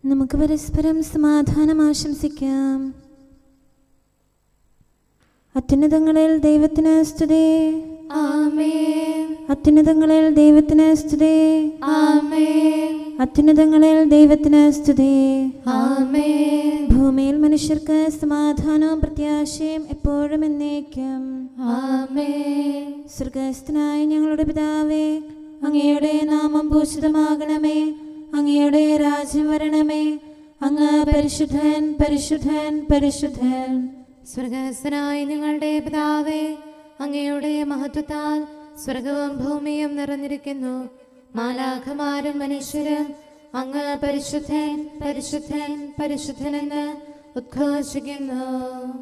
നമുക്ക് പരസ്പരം സമാധാനം ആശംസിക്കാം. അത്യുന്നതങ്ങളിൽ ദൈവത്തിന് സ്തുതി. ആമേൻ. അത്യുന്നതങ്ങളിൽ ദൈവത്തിന് സ്തുതി. ആമേൻ. അത്യുന്നതങ്ങളിൽ ദൈവത്തിന് സ്തുതി. ആമേൻ. ഭൂമിയിൽ മനുഷ്യർക്ക് സമാധാനവും പ്രത്യാശയും എപ്പോഴും എന്നേക്കും. ആമേൻ. സ്വർഗ്ഗസ്ഥനായ ഞങ്ങളുടെ പിതാവേ, അങ്ങയുടെ നാമം പൂജിതമാകണമേ. അങ്ങയുടെ രാജ്യം വരണമേ. അങ്ങ് പരിശുദ്ധൻ, പരിശുദ്ധൻ, പരിശുദ്ധൻ. സ്വർഗ്ഗസ്ഥനായ ഞങ്ങളുടെ പിതാവേ, അങ്ങയുടെ മഹത്വത്താൽ സ്വർഗവും ഭൂമിയും നിറഞ്ഞിരിക്കുന്നു. മാലാഖമാരും മനുഷ്യരും അങ്ങ് പരിശുദ്ധൻ, പരിശുദ്ധൻ, പരിശുദ്ധനെന്ന് ഉദ്ഘോഷിക്കുന്നു.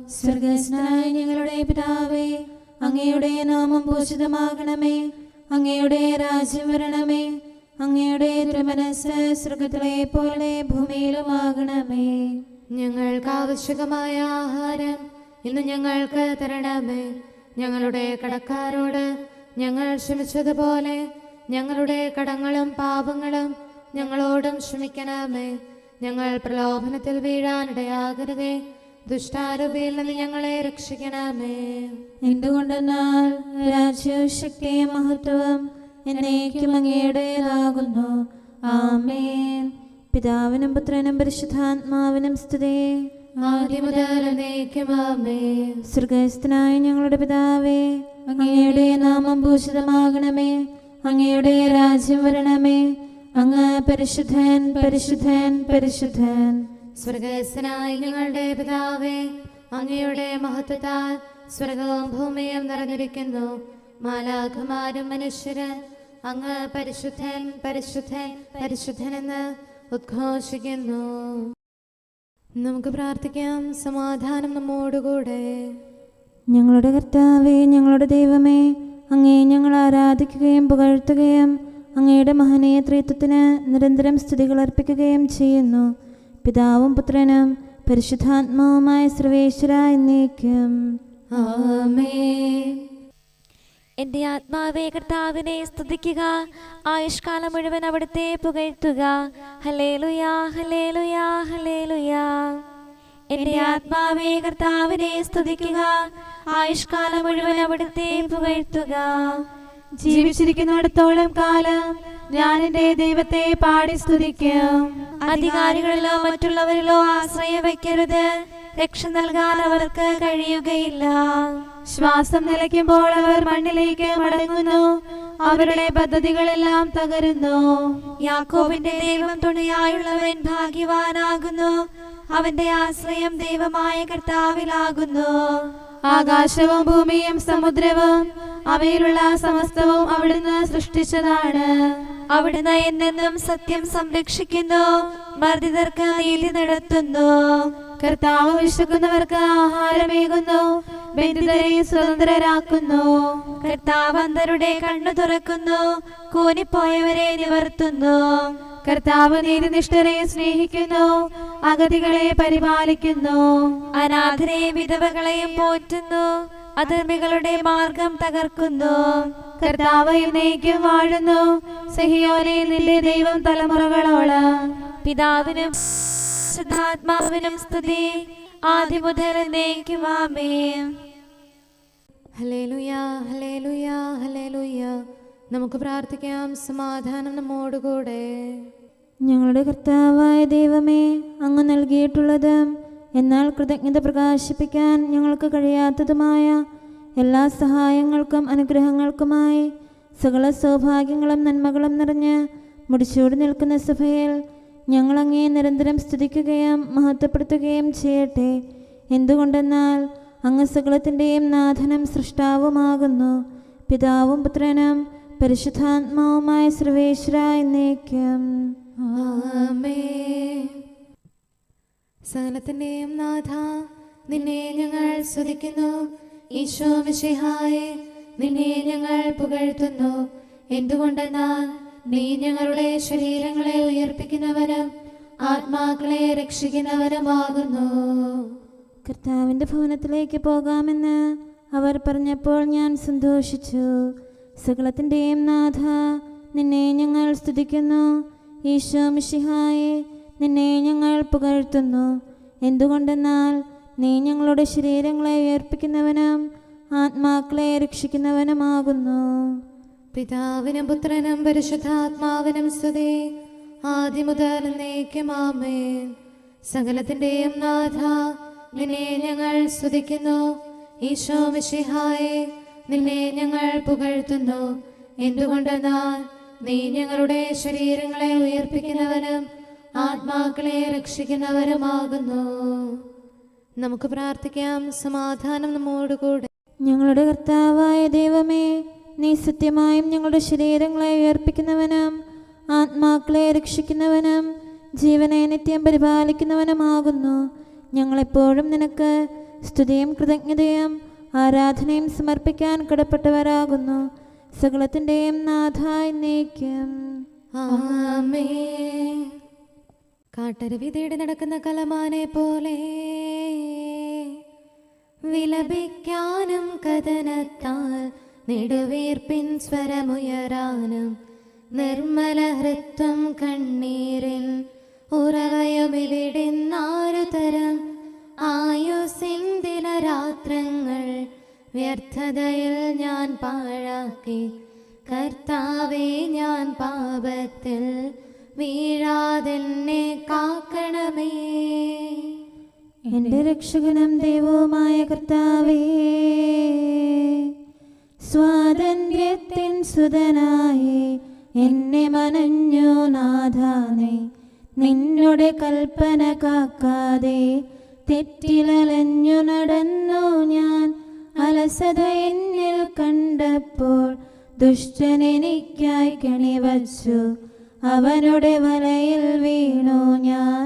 സ്വർഗ്ഗസ്ഥനായ ഞങ്ങളുടെ പിതാവേ, അങ്ങയുടെ നാമം പൂജിതമാകണമേ. അങ്ങയുടെ രാജ്യം വരണമേ. അങ്ങയുടെ തിരുമനസ്സ് സ്വർഗ്ഗത്തിലെ പോലെ ഭൂമിയിലുമാകണമേ. ഞങ്ങൾക്ക് ആവശ്യകമായ ആഹാരം ഇന്ന് ഞങ്ങൾക്ക് തരണമേ. ഞങ്ങളുടെ കടക്കാരോട് ഞങ്ങൾ ക്ഷമിച്ചതുപോലെ ഞങ്ങളുടെ കടങ്ങളും പാപങ്ങളും ഞങ്ങളോടും ക്ഷമിക്കണമേ. ഞങ്ങൾ പ്രലോഭനത്തിൽ വീഴാനിടയാകരുതേ. ദുഷ്ടാരൂപിയിൽ നിന്ന് ഞങ്ങളെ രക്ഷിക്കണമേ. എന്തുകൊണ്ടെന്നാൽ രാജ്യവും ശക്തിയും മഹത്വവും എന്നേക്കും അങ്ങയുടേതാകുന്നു. ആമേൻ. പിതാവിനും പുത്രനും പരിശുദ്ധാത്മാവിനും സ്തുതി. ആദ്യം മുതൽ എന്നേക്കും ആമേൻ. സ്വർഗ്ഗസ്ഥനായ ഞങ്ങളുടെ പിതാവേ, അങ്ങയുടെ നാമം പൂജിതമാകണമേ. അങ്ങയുടെ രാജ്യം വരണമേ. അങ്ങ് പരിശുദ്ധൻ, പരിശുദ്ധൻ, പരിശുദ്ധൻ. സ്വർഗ്ഗസ്ഥനായ ഞങ്ങളുടെ പിതാവേ, അങ്ങയുടെ മഹത്വത്താൽ സ്വർഗവും ഭൂമിയും നിറഞ്ഞിരിക്കുന്നു. മാലാഖമാരും മനുഷ്യരും അങ്ങ് പരിശുദ്ധൻ, പരിശുദ്ധൻ, പരിശുദ്ധനെന്ന് ഉദ്ഘോഷിക്കുന്നു. നമുക്ക് പ്രാർത്ഥിക്കാം. സമാധാനം നമ്മോടുകൂടെ. ഞങ്ങളുടെ കർത്താവേ, ഞങ്ങളുടെ ദൈവമേ, അങ്ങേ ഞങ്ങൾ ആരാധിക്കുകയും പുകഴ്ത്തുകയും അങ്ങയുടെ മഹനീയ ത്രിത്വത്തിന് നിരന്തരം സ്തുതികൾ അർപ്പിക്കുകയും ചെയ്യുന്നു. പിതാവും പുത്രനും പരിശുദ്ധാത്മാവുമായ സർവേശ്വര എന്നേക്കും. ആമേൻ. എൻ്റെ ആത്മാവേ കർത്താവിനെ സ്തുതിക്കുക. ആയുഷ്കാലം മുഴുവൻ അവിടുത്തെ പുകഴ്ത്തുക. ഹല്ലേലൂയ, ഹല്ലേലൂയ, ഹല്ലേലൂയ. എൻ്റെ ആത്മാവേ കർത്താവിനെ സ്തുതിക്കുക. ആയുഷ്കാലം മുഴുവൻ അവിടുത്തെ പുകഴ്ത്തുക. ജീവിച്ചിരിക്കുന്നിടത്തോളം കാലം ഞാൻ എൻ്റെ ദൈവത്തെ പാടി സ്തുതിക്കും. അധികാരികളിലോ മറ്റുള്ളവരിലോ ആശ്രയം വയ്ക്കരുത്. രക്ഷ നൽകാൻ അവർക്ക് കഴിയുകയില്ല. ശ്വാസം നിലയ്ക്കുമ്പോൾ അവർ മണ്ണിലേക്ക് മടങ്ങുന്നു. അവരുടെ പദ്ധതികളെല്ലാം തകരുന്നു. യാക്കോബിന്റെ ദൈവം തുണയായുള്ളവൻ ഭാഗ്യവാനാകുന്നു. അവന്റെ ആശ്രയം ദൈവമായ കർത്താവിലാകുന്നു. ആകാശവും ഭൂമിയും സമുദ്രവും അവയിലുള്ള സമസ്തവും അവിടുന്ന് സൃഷ്ടിച്ചതാണ്. അവിടുന്ന് എന്നെന്നും സത്യം സംരക്ഷിക്കുന്നു. മർദ്ദിതർക്ക് നീതി നടത്തുന്നു. കർത്താവ് വിശക്കുന്നവർക്ക് ആഹാരമേകുന്നു. ബന്ധിതരെ സ്വതന്ത്രരാക്കുന്നു. കർത്താവ് അന്ധരുടെ കണ്ണു തുറക്കുന്നു. കൂനിപ്പോയവരെ നിവർത്തുന്നു. കർത്താവ് നീതിനിഷ്ഠരെ സ്നേഹിക്കുന്നു. അഗതികളെ പരിപാലിക്കുന്നു. അനാഥരെയും വിധവകളെയും പോറ്റുന്നു. അധർമ്മികളുടെ മാർഗം തകർക്കുന്നു. കർത്താവ് എന്നേക്കും വാഴുന്നു. സിഹിയോനെ നിന്റെ ദൈവം തലമുറകളോളം. പിതാവിനും പരിശുദ്ധാത്മാവിനും സ്തുതി. ആദ്യം മുതൽ എന്നേക്കും ആമേൻ. ഹല്ലേലൂയ, ഹല്ലേലൂയ, ഹല്ലേലൂയ. നമുക്ക് പ്രാർത്ഥിക്കാം. സമാധാനം നമ്മോടുകൂടെ. ഞങ്ങളുടെ കർത്താവായ ദൈവമേ, അങ്ങ് നൽകിയിട്ടുള്ളതും എന്നാൽ കൃതജ്ഞത പ്രകാശിപ്പിക്കാൻ ഞങ്ങൾക്ക് കഴിയാത്തതുമായ എല്ലാ സഹായങ്ങൾക്കും അനുഗ്രഹങ്ങൾക്കുമായി സകല സൗഭാഗ്യങ്ങളും നന്മകളും നിറഞ്ഞ് മുടിച്ചൂടി നിൽക്കുന്ന സഭയിൽ ഞങ്ങൾ അങ്ങേ നിരന്തരം സ്തുതിക്കുകയും മഹത്വപ്പെടുത്തുകയും ചെയ്യട്ടെ. എന്തുകൊണ്ടെന്നാൽ അങ്ങ് സകലത്തിൻ്റെയും നാഥനും സൃഷ്ടാവുമാകുന്നു. പിതാവും പുത്രനും പരിശുദ്ധാത്മാവുമായ സർവേശ്വര എന്നേക്കും. ആമേൻ. സകലത്തിന്റെയും നാഥ, നിന്നെ ഞങ്ങൾ സ്തുതിക്കുന്നു. ഈശോ മിശിഹായേ, നിന്നെ ഞങ്ങൾ പുകഴ്ത്തുന്നു. എന്തുകൊണ്ടെന്നാൽ നീ ഞങ്ങളുടെ ശരീരങ്ങളെ ഉയർപ്പിക്കുന്നവനും ആത്മാക്കളെ രക്ഷിക്കുന്നവനുമാകുന്നു. കർത്താവിൻ്റെ ഭവനത്തിലേക്ക് പോകാമെന്ന് അവർ പറഞ്ഞപ്പോൾ ഞാൻ സന്തോഷിച്ചു. സകലത്തിൻ്റെയും നാഥ, നിന്നെ ഞങ്ങൾ സ്തുതിക്കുന്നു. ഈശോ മിശിഹായേ, നിന്നെ ഞങ്ങൾ പുകഴ്ത്തുന്നു. എന്തുകൊണ്ടെന്നാൽ നീ ഞങ്ങളുടെ ശരീരങ്ങളെ ഉയർപ്പിക്കുന്നവനും ആത്മാക്കളെ രക്ഷിക്കുന്നവനുമാകുന്നു. പിതാവിനും പുത്രനും പരിശുദ്ധാത്മാവിനും സ്തുതി, ആദ്യം മുതൽ എന്നേക്കും ആമേൻ. സകലത്തിന്റെയും നാഥ, നിന്നെ ഞങ്ങൾ സ്തുതിക്കുന്നു. ഈശോ മിശിഹായേ, നിന്നെ ഞങ്ങൾ പുകഴ്ത്തുന്നു. എന്തുകൊണ്ടെന്നാൽ നീ ഞങ്ങളുടെ ശരീരങ്ങളെ ഉയർപ്പിക്കുന്നവനും ആത്മാക്കളെ രക്ഷിക്കുന്നവരുമാകുന്നു. നമുക്ക് പ്രാർത്ഥിക്കാം. സമാധാനം നമ്മോടുകൂടെ. ഞങ്ങളുടെ കർത്താവായ ദൈവമേ, നീ സത്യമായും ഞങ്ങളുടെ ശരീരങ്ങളെ ഉയർപ്പിക്കുന്നവനും ആത്മാക്കളെ രക്ഷിക്കുന്നവനും ജീവനെ നിത്യം പരിപാലിക്കുന്നവനുമാകുന്നു. ഞങ്ങളെപ്പോഴും നിനക്ക് സ്തുതിയും കൃതജ്ഞതയും ആരാധനയും സമർപ്പിക്കാൻ കടപ്പെട്ടവരാകുന്നു. സകലത്തിൻ്റെയും നാഥ എന്നേക്കും ആമേൻ. കാട്ടരുവി തേടി നടക്കുന്ന കലമാനെ പോലെ വിലപിക്കാനും കഥനത്താൽ നെടുവീർപ്പിൻ സ്വരമുയരാനും നിർമ്മല ഹൃത്വം കണ്ണീരിൽ ഉറവയുമിവിടുന്നാരു തരം ആയുസിൻ ദിനരാത്രങ്ങൾ വ്യർത്ഥതയിൽ ഞാൻ പാഴാക്കി. കർത്താവേ, ഞാൻ പാപത്തിൽ വീഴാതെന്നെ കാക്കണമേ. എൻ്റെ രക്ഷകനും ദൈവവുമായ കർത്താവേ, സ്വാതന്ത്ര്യത്തിൻ സുതനായി എന്നെ മനഞ്ഞു നാഥാനേ. നിന്നുടെ കൽപ്പന കാക്കാതെ തെറ്റിലലഞ്ഞു നടന്നു ഞാൻ. അലസത എന്നിൽ കണ്ടപ്പോൾ ദുഷ്ടനെനിക്കായി കെണിവച്ചു. അവനുടെ വലയിൽ വീണു ഞാൻ.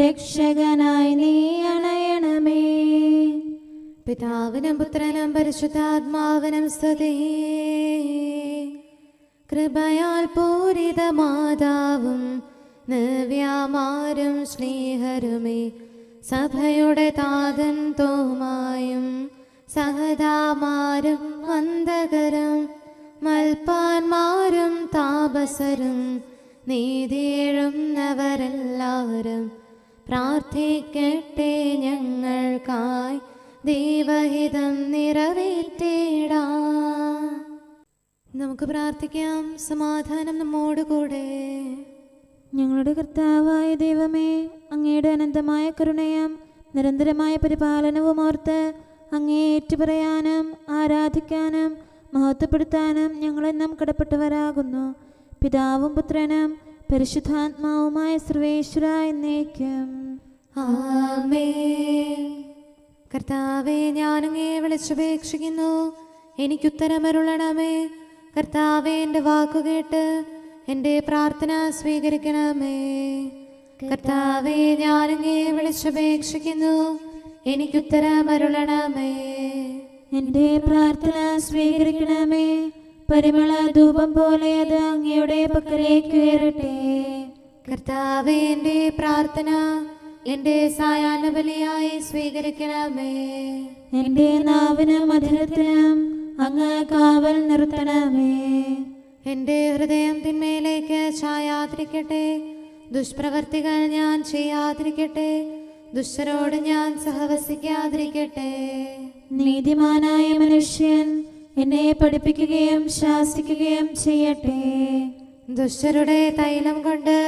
രക്ഷകനായി നീ അണയണമേ. പിതാവിനും പുത്രനും പരിശുദ്ധാത്മാവിനും സ്തുതി. കൃപയാൽ പൂരിത മാതാവും നവ്യാമാരും സ്നേഹരുമേ, സഭയുടെ താതൻ തോമായും സഹതാമാരും വന്ദകരും മൽപ്പാന്മാരും താപസരും നീതിയെഴുന്നവരെല്ലാവരും പ്രാർത്ഥിക്കട്ടെ ഞങ്ങൾക്കായി. ദൈവഹിതം നിറവേറ്റിടാം. നമുക്ക് പ്രാർത്ഥിക്കാം. സമാധാനം നമ്മോടുകൂടെ. ഞങ്ങളുടെ കർത്താവായ ദൈവമേ, അങ്ങയുടെ അനന്തമായ കരുണയും നിരന്തരമായ പരിപാലനവും ഓർത്ത് അങ്ങേ ഏറ്റുപറയാനും ആരാധിക്കാനും മഹത്വപ്പെടുത്താനും ഞങ്ങളെന്നും കടപ്പെട്ടവരാകുന്നു. പിതാവും പുത്രനും പരിശുദ്ധാത്മാവുമായ സർവേശ്വര എന്നേക്കും ആമേൻ. കർത്താവേ, ഞാനങ്ങേ വിളിച്ചപേക്ഷിക്കുന്നു, എനിക്കുത്തരമരുളണമേ. കർത്താവേ, എൻ്റെ വാക്കുകേട്ട് എൻ്റെ പ്രാർത്ഥന സ്വീകരിക്കണമേ. കർത്താവേ, ഞാനങ്ങേ വിളിച്ചപേക്ഷിക്കുന്നു, എനിക്കുത്തരമരുളണമേ. എൻ്റെ പ്രാർത്ഥന സ്വീകരിക്കണമേ. പരിമള ധൂപം പോലെ അത് അങ്ങയുടെ പക്കലേക്ക് ഉയരട്ടെ. കർത്താവേ, എൻ്റെ പ്രാർത്ഥന എൻ്റെ സായാഹ്ന ബലിയായി സ്വീകരിക്കണമേ. എൻ്റെ നാവിനും മധുരത്തിനും അങ്ങ് കാവൽ നിർത്തണമേ. എൻ്റെ ഹൃദയം തിന്മയിലേക്ക് ചായാതിരിക്കട്ടെ. ദുഷ്പ്രവർത്തികൾ ഞാൻ ചെയ്യാതിരിക്കട്ടെ. ദുഷ്ടരോട് ഞാൻ സഹവസിക്കാതിരിക്കട്ടെ. നീതിമാനായ മനുഷ്യൻ എന്നെ പഠിപ്പിക്കുകയും ശാസിക്കുകയും ചെയ്യട്ടെ. ദുഷ്ടരുടെ തൈലം കൊണ്ട്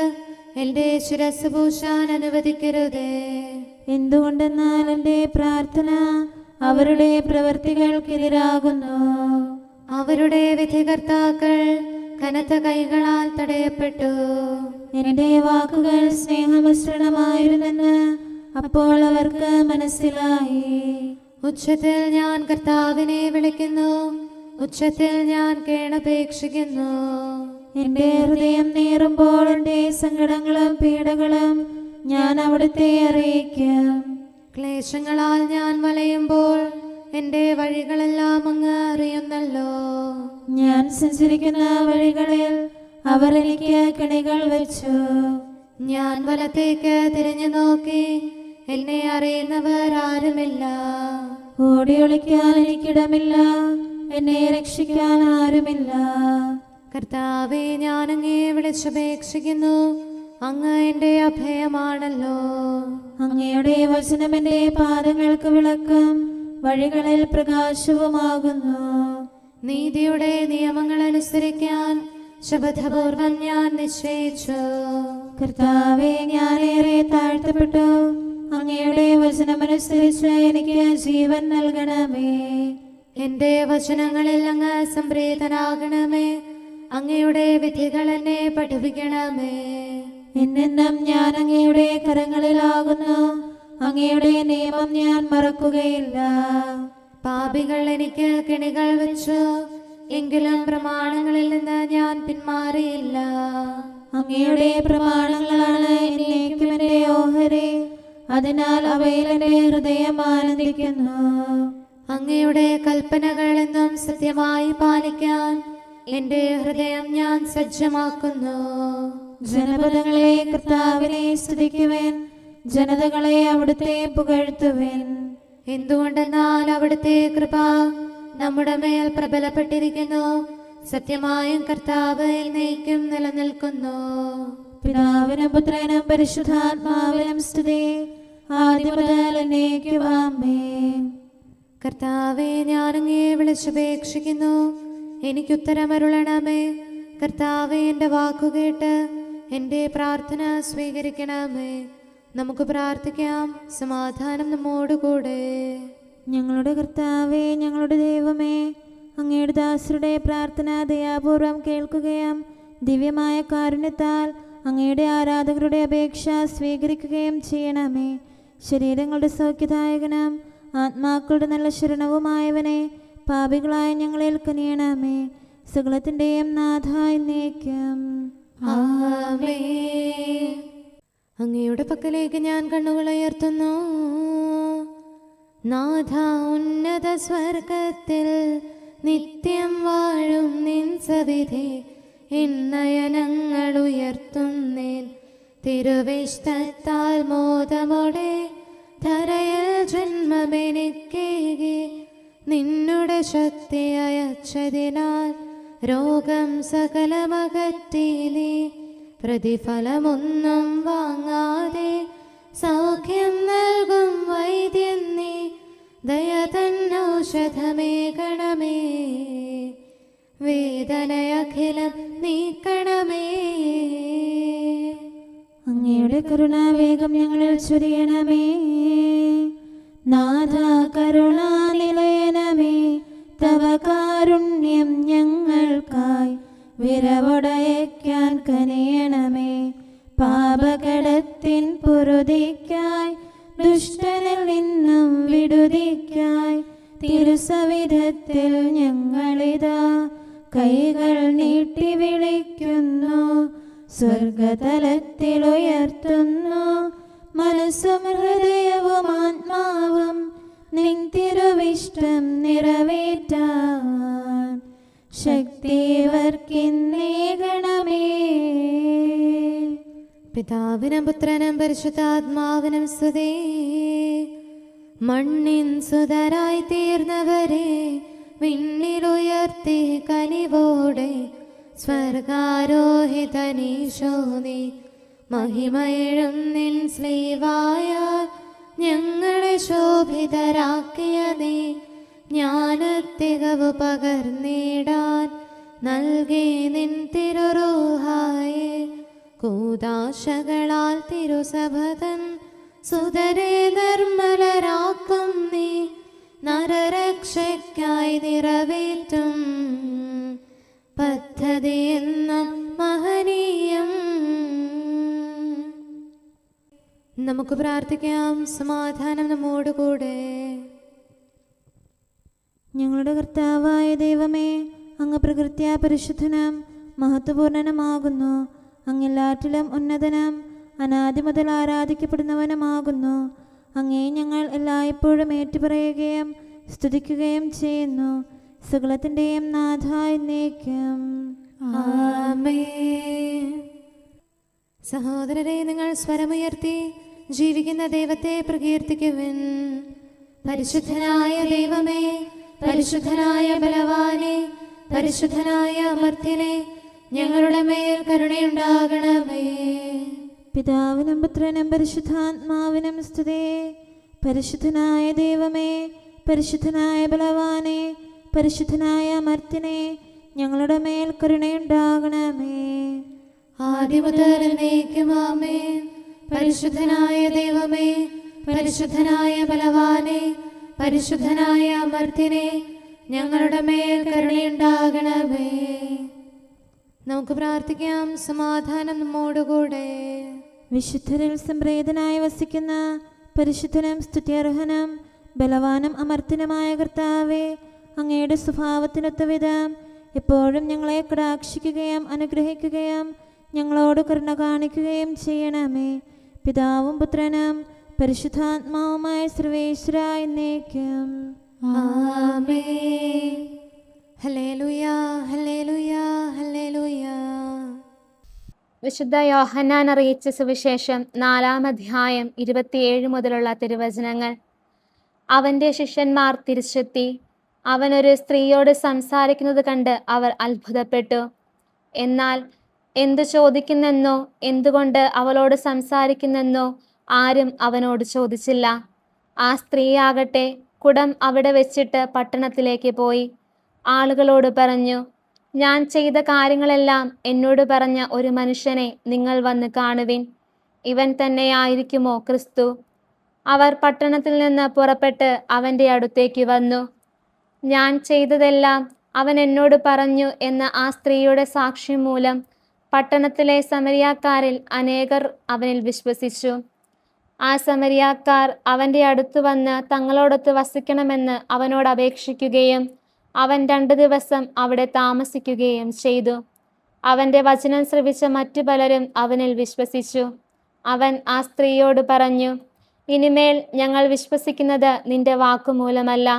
എൻ്റെ ശിരസ് പൂശാൻ അനുവദിക്കരുതേ. എന്തുകൊണ്ടെന്നാൽ എൻ്റെ പ്രാർത്ഥന അവരുടെ പ്രവൃത്തികൾക്കെതിരാകുന്നു. അവരുടെ വിധികർത്താക്കൾ കനത്ത കൈകളാൽ തടയപ്പെട്ടു. എൻ്റെ വാക്കുകൾ സ്നേഹമിശ്രണമായിരുന്നെന്ന് അപ്പോൾ അവർക്ക് മനസ്സിലായി. ഉച്ചത്തിൽ ഞാൻ കർത്താവിനെ വിളിക്കുന്നു, ഉച്ചത്തിൽ ഞാൻ കേണപേക്ഷിക്കുന്നു. എൻ്റെ ഹൃദയം നീറുമ്പോൾ എൻ്റെ സങ്കടങ്ങളും പീഡകളും ഞാൻ അവിടുത്തെ അറിയിക്കും. ക്ലേശങ്ങളാൽ ഞാൻ വലയുമ്പോൾ എൻ്റെ വഴികളെല്ലാം അങ്ങ് അറിയുന്നല്ലോ. ഞാൻ സഞ്ചരിക്കുന്ന വഴികളിൽ അവർ എനിക്ക് കെണികൾ വെച്ചു. ഞാൻ വലത്തേക്ക് തിരിഞ്ഞു നോക്കി, എന്നെ അറിയുന്നവർ ആരുമില്ല. ഓടിയൊളിക്കാൻ എനിക്കിടമില്ല, എന്നെ രക്ഷിക്കാൻ ആരുമില്ല. കർത്താവേ, ഞാനങ്ങേ വിളിച്ചപേക്ഷിക്കുന്നു, അങ്ങ് എൻ്റെ അഭയമാണല്ലോ. അങ്ങയുടെ വചനം എൻ്റെ പാദങ്ങൾക്ക് വിളക്കും വഴികളിൽ പ്രകാശവുമാകുന്നു. നീതിയുടെ നിയമങ്ങൾ അനുസരിക്കാൻ ശപഥപൂർവം ഞാൻ നിശ്ചയിച്ചു. കർത്താവേ, ഞാനേറെ താഴ്ത്തപ്പെട്ടു. അങ്ങയുടെ വചനമനുസരിച്ച് എനിക്ക് ജീവൻ നൽകണമേ. എൻ്റെ വചനങ്ങളിൽ അങ്ങ് സംപ്രീതനാകണമേ. അങ്ങയുടെ വിധികൾ എന്നെ പഠിപ്പിക്കണമേ. എന്നെന്നും ഞാൻ അങ്ങയുടെ കരങ്ങളിലാകുന്നു. അങ്ങയുടെ നിയമം ഞാൻ മറക്കുകയില്ല. പാപികൾ എനിക്ക് കെണികൾ വെച്ചു, എങ്കിലും പ്രമാണങ്ങളിൽ നിന്ന് ഞാൻ പിന്മാറിയില്ല. അങ്ങയുടെ പ്രമാണങ്ങളാണ് എന്നേക്കും എൻ്റെ ഓഹരി. അതിനാൽ അവയിൽ എൻ്റെ ഹൃദയം ആനന്ദിക്കുന്നു. അങ്ങയുടെ കൽപ്പനകൾ എന്നും സത്യമായി പാലിക്കാൻ എൻ്റെ ഹൃദയം ഞാൻ സജ്ജമാക്കുന്നു. ജനപദങ്ങളെ കർത്താവിനെ സ്തുതിക്കുവേൻ, ജനതകളെ അവിടുത്തെ പുകഴ്ത്തുവേൻ. എന്തുകൊണ്ടെന്നാൽ അവിടുത്തെ കൃപ നമ്മുടെ മേൽ പ്രബലപ്പെട്ടിരിക്കുന്നു. സത്യമായും കർത്താവ് എന്നേക്കും നിലനിൽക്കുന്നു. പിതാവിനും പുത്രനും പരിശുദ്ധാത്മാവിനും സ്തുതി, ആദ്യം മുതൽ എന്നേക്കും ആമേൻ. കർത്താവെ, ഞാൻ അങ്ങയെ വിളിച്ചപേക്ഷിക്കുന്നു, എനിക്കുത്തരമരുളണമേ. കർത്താവെ, എൻ്റെ വാക്കുകേട്ട് എൻ്റെ പ്രാർത്ഥന സ്വീകരിക്കണമേ. നമുക്ക് പ്രാർത്ഥിക്കാം. സമാധാനം നമ്മോടുകൂടെ. ഞങ്ങളുടെ കർത്താവേ, ഞങ്ങളുടെ ദൈവമേ, അങ്ങയുടെ ദാസരുടെ പ്രാർത്ഥന ദയാപൂർവം കേൾക്കുകയും ദിവ്യമായ കാരുണ്യത്താൽ അങ്ങയുടെ ആരാധകരുടെ അപേക്ഷ സ്വീകരിക്കുകയും ചെയ്യണമേ. ശരീരങ്ങളുടെ സൗഖ്യദായകനും ആത്മാക്കളുടെ നല്ല ശരണവുമായവനെ, പാപികളായ ഞങ്ങളിൽ കനിയണമേ. സകലത്തിൻ്റെയും നാഥായി എന്നേക്കും ആമേൻ. അങ്ങയുടെ പക്കലേക്ക് ഞാൻ കണ്ണുകൾ ഉയർത്തുന്നു. നാഥ, ഉന്നത സ്വർഗത്തിൽ നിത്യം വാഴും നിൻ സവിധി നയനങ്ങൾ ഉയർത്തുന്നേൻ. തിരുവിഷ്ടത്താൽ മോദമോടെ ധരയിൽ ജന്മമെനിക്കേകി നിന്നുടെ ശക്തി അയച്ചതിനാൽ രോഗം സകലമകറ്റി നീ പ്രതിഫലമൊന്നും വാങ്ങാതെ സൗഖ്യം നൽകും വൈദ്യൻ നീ. ദയ തന്നൗഷധമേ ഗണമേ, വേദനയഖിലം നീക്കണമേ. അങ്ങയുടെ കരുണാവേഗം ഞങ്ങളിൽ ചൊരിയണമേ. നാഥ, കരുണാനിലയനമേ, തവ കാരുണ്യം ഞങ്ങൾക്കായി വിരവൊടയയ്ക്കാൻ കനിയണമേ. പാപകടത്തിൻ പൊറുതിക്കായി ദുഷ്ടനിൽ നിന്നും വിടുതിക്കായി തിരുസവിധത്തിൽ ഞങ്ങളിതാ കൈകൾ നീട്ടി വിളിക്കുന്നു. സ്വർഗതലത്തിൽ ഉയർത്തുന്നു മനസ്സും ഹൃദയവും ആത്മാവും നിൻ തിരുവിഷ്ടം നിറവേറ്റാൻ ശക്തിവർക്കിന്നേകണമേ. പിതാവിനും പുത്രനും പരിശുദ്ധാത്മാവിനും സ്തുതി. മണ്ണിൻ സുതരായി തീർന്നവരെ വിണ്ണിലുയർത്തി കനിവോടെ സ്വർഗാരോഹിതനീശോ നീ മഹിമയിഴും നിൻ സ്ലീവായാൽ ഞങ്ങളെ ശോഭിതരാക്കിയ നീ ജ്ഞാനത്തികവ് പകർന്നിടാൻ നൽകി നിൻ തിരുറൂഹായെ. കൂദാശകളാൽ തിരുസഭതൻ സുതരെ നിർമ്മലരാക്കും നീ നരരക്ഷയ്ക്കായി നിറവേറ്റും പദ്ധതി എന്നും മഹനീയം. നമുക്ക് പ്രാർത്ഥിക്കാം. സമാധാനം നമ്മോടുകൂടെ. ഞങ്ങളുടെ കർത്താവായ ദൈവമേ, അങ്ങ് പ്രകൃത്യാ പരിശുദ്ധനും മഹത്വപൂർണനുമാകുന്നു. അങ്ങെല്ലാറ്റിലും ഉന്നതനും അനാദി മുതൽ ആരാധിക്കപ്പെടുന്നവനുമാകുന്നു. അങ്ങേ ഞങ്ങൾ എല്ലായ്പ്പോഴും ഏറ്റുപറയുകയും സ്തുതിക്കുകയും ചെയ്യുന്നു. സകലത്തിൻ്റെയും നാഥായി എന്നേക്കും ആമേൻ. സഹോദരരെ, നിങ്ങൾ സ്വരമുയർത്തി ജീവിക്കുന്ന ദൈവത്തെ പ്രകീർത്തിക്കുവിൻ. പരിശുദ്ധനായ ദൈവമേ, പരിശുദ്ധനായ ബലവാനെ, പരിശുദ്ധനായ അമർത്യനെ, ഞങ്ങളുടെ മേൽ കരുണയുണ്ടാകണമേ. പിതാവിനും പുത്രനും പരിശുദ്ധാത്മാവിനും സ്തുതി. പരിശുദ്ധനായ ദൈവമേ, പരിശുദ്ധനായ ബലവാനെ, പരിശുദ്ധനായ അമർത്യനെ, ഞങ്ങളുടെ മേൽ കരുണയുണ്ടാകണമേ. ആദിമുതൽ എന്നേക്കും ആമേൻ. പരിശുദ്ധനായ ദൈവമേ, പരിശുദ്ധനായ ബലവാനെ, പരിശുദ്ധനായ അമർത്യനെ, ഞങ്ങളുടെ മേൽ കരുണയുണ്ടാകണമേ. നമുക്ക് പ്രാർത്ഥിക്കാം. സമാധാനം നമ്മോടുകൂടെ. വിശുദ്ധരിൽ സംപ്രീതനായി വസിക്കുന്ന പരിശുദ്ധനും സ്തുത്യർഹനും ബലവാനും അമർത്യനുമായ കർത്താവേ, അങ്ങയുടെ സ്വഭാവത്തിനൊത്ത വിധം എപ്പോഴും ഞങ്ങളെ കടാക്ഷിക്കുകയും അനുഗ്രഹിക്കുകയും ഞങ്ങളോട് കരുണ കാണിക്കുകയും ചെയ്യണമേ. പിതാവും പുത്രനും പരിശുദ്ധാത്മാവുമായ സർവേശ്വര എന്നേക്കും ആമേൻ. ഹല്ലേലൂയ, ഹല്ലേലൂയ, ഹല്ലേലൂയ. വിശുദ്ധ യോഹന്നാൻ അറിയിച്ച സുവിശേഷം 4-ാം അധ്യായം 27 മുതലുള്ള തിരുവചനങ്ങൾ. അവൻ്റെ ശിഷ്യന്മാർ തിരിച്ചെത്തി. അവനൊരു സ്ത്രീയോട് സംസാരിക്കുന്നത് കണ്ട് അവർ അത്ഭുതപ്പെട്ടു. എന്നാൽ എന്തു ചോദിക്കുന്നെന്നോ എന്തുകൊണ്ട് അവളോട് സംസാരിക്കുന്നെന്നോ ആരും അവനോട് ചോദിച്ചില്ല. ആ സ്ത്രീയാകട്ടെ കുടം അവിടെ വെച്ചിട്ട് പട്ടണത്തിലേക്ക് പോയി ആളുകളോട് പറഞ്ഞു, ഞാൻ ചെയ്ത കാര്യങ്ങളെല്ലാം എന്നോട് പറഞ്ഞ ഒരു മനുഷ്യനെ നിങ്ങൾ വന്ന് കാണുവിൻ. ഇവൻ തന്നെയായിരിക്കുമോ ക്രിസ്തു? അവർ പട്ടണത്തിൽ നിന്ന് പുറപ്പെട്ട് അവൻ്റെ അടുത്തേക്ക് വന്നു. ഞാൻ ചെയ്തതെല്ലാം അവൻ എന്നോട് പറഞ്ഞു എന്ന ആ സ്ത്രീയുടെ സാക്ഷ്യം മൂലം പട്ടണത്തിലെ സമരിയാക്കാരിൽ അനേകർ അവനിൽ വിശ്വസിച്ചു. ആ സമരിയാക്കാർ അവൻ്റെ അടുത്ത് വന്ന് തങ്ങളോടൊത്ത് വസിക്കണമെന്ന് അവനോട് അപേക്ഷിക്കുകയും അവൻ 2 ദിവസം അവിടെ താമസിക്കുകയും ചെയ്തു. അവൻ്റെ വചനം ശ്രവിച്ച മറ്റു പലരും അവനിൽ വിശ്വസിച്ചു. അവൻ ആ സ്ത്രീയോട് പറഞ്ഞു, ഇനിമേൽ ഞങ്ങൾ വിശ്വസിക്കുന്നത് നിന്റെ വാക്കുമൂലമല്ല,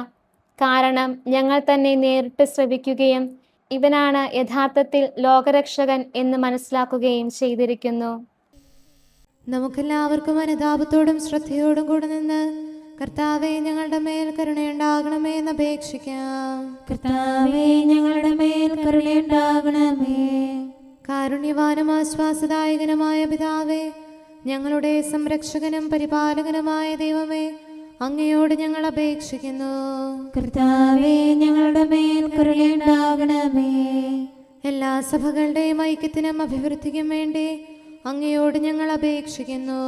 കാരണം ഞങ്ങൾ തന്നെ നേരിട്ട് ശ്രവിക്കുകയും ഇവനാണ് യഥാർത്ഥത്തിൽ ലോകരക്ഷകൻ എന്ന് മനസ്സിലാക്കുകയും ചെയ്തിരിക്കുന്നു. നമുക്കെല്ലാവർക്കും അനുതാപത്തോടും ശ്രദ്ധയോടും കൂടെ നിന്ന് കർത്താവേ, ഞങ്ങളുടെ മേൽ കരുണയുണ്ടാകണമേ എന്ന് അപേക്ഷിക്കാം. കർത്താവേ, ഞങ്ങളുടെ മേൽ കരുണയുണ്ടാകണമേ. കാരുണ്യവാനും ആശ്വാസദായകനുമായ പിതാവേ, ഞങ്ങളുടെ സംരക്ഷകനും പരിപാലകനുമായ ദൈവമേ, അങ്ങയോട് ഞങ്ങൾ അപേക്ഷിക്കുന്നു. കർത്താവേ, ഞങ്ങളുടെ മേൽ കരുണയുണ്ടാകണമേ. എല്ലാ സഭകളുടെയും ഐക്യത്തിനും അഭിവൃദ്ധിക്കും വേണ്ടി അങ്ങയോട് ഞങ്ങൾ അപേക്ഷിക്കുന്നു.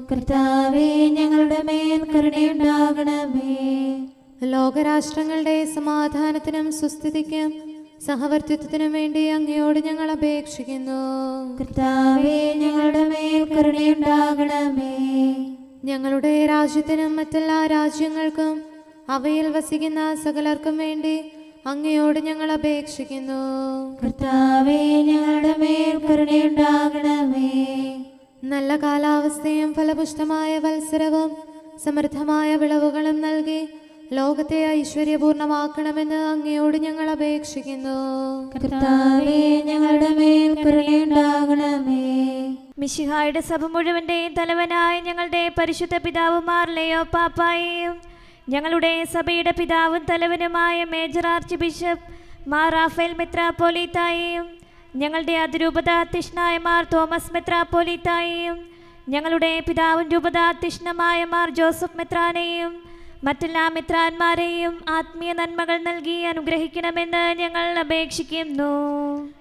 കർത്താവേ, ഞങ്ങളുടെ മേൽ കരുണയുണ്ടാകണമേ. ലോകരാഷ്ട്രങ്ങളുടെ സമാധാനത്തിനും സുസ്ഥിതിക്കും സഹവർത്തിത്വത്തിനും വേണ്ടി അങ്ങയോട് ഞങ്ങൾ അപേക്ഷിക്കുന്നു. കർത്താവേ, ഞങ്ങളുടെ മേൽ കരുണയുണ്ടാകണമേ. ഞങ്ങളുടെ രാജ്യത്തിനും മറ്റെല്ലാ രാജ്യങ്ങൾക്കും അവയിൽ വസിക്കുന്ന സകലർക്കും വേണ്ടി അങ്ങയോട് ഞങ്ങൾ അപേക്ഷിക്കുന്നു. കർത്താവേ, ഞങ്ങളുടെ മേൽ കരുണയുണ്ടാകണമേ. നല്ല കാലാവസ്ഥയും ഫലപുഷ്ടമായ വത്സരവും സമൃദ്ധമായ വിളവുകളും നൽകി ലോകത്തെ ഐശ്വര്യപൂർണമാക്കണമെന്ന് അങ്ങയോട് ഞങ്ങൾ അപേക്ഷിക്കുന്നു. കർത്താവേ, ഞങ്ങളുടെ മേൽ കരുണയുണ്ടാകണമേ. മിശിഹായുടെ സഭ മുഴുവൻ്റെയും തലവനായ ഞങ്ങളുടെ പരിശുദ്ധ പിതാവുമാർ ലെയോ പാപ്പായെയും ഞങ്ങളുടെ സഭയുടെ പിതാവും തലവനുമായ major archbishop Mar Raphael മെത്രാപ്പോലീത്തായെയും ഞങ്ങളുടെ അതിരൂപതാധ്യക്ഷനായ മാർ തോമസ് മെത്രാപ്പോലീത്തായെയും ഞങ്ങളുടെ പിതാവും രൂപതാധ്യക്ഷനുമായ മാർ ജോസഫ് മെത്രാനെയും മറ്റെല്ലാ മെത്രാന്മാരെയും ആത്മീയ നന്മകൾ നൽകി അനുഗ്രഹിക്കണമെന്ന് ഞങ്ങൾ അപേക്ഷിക്കുന്നു.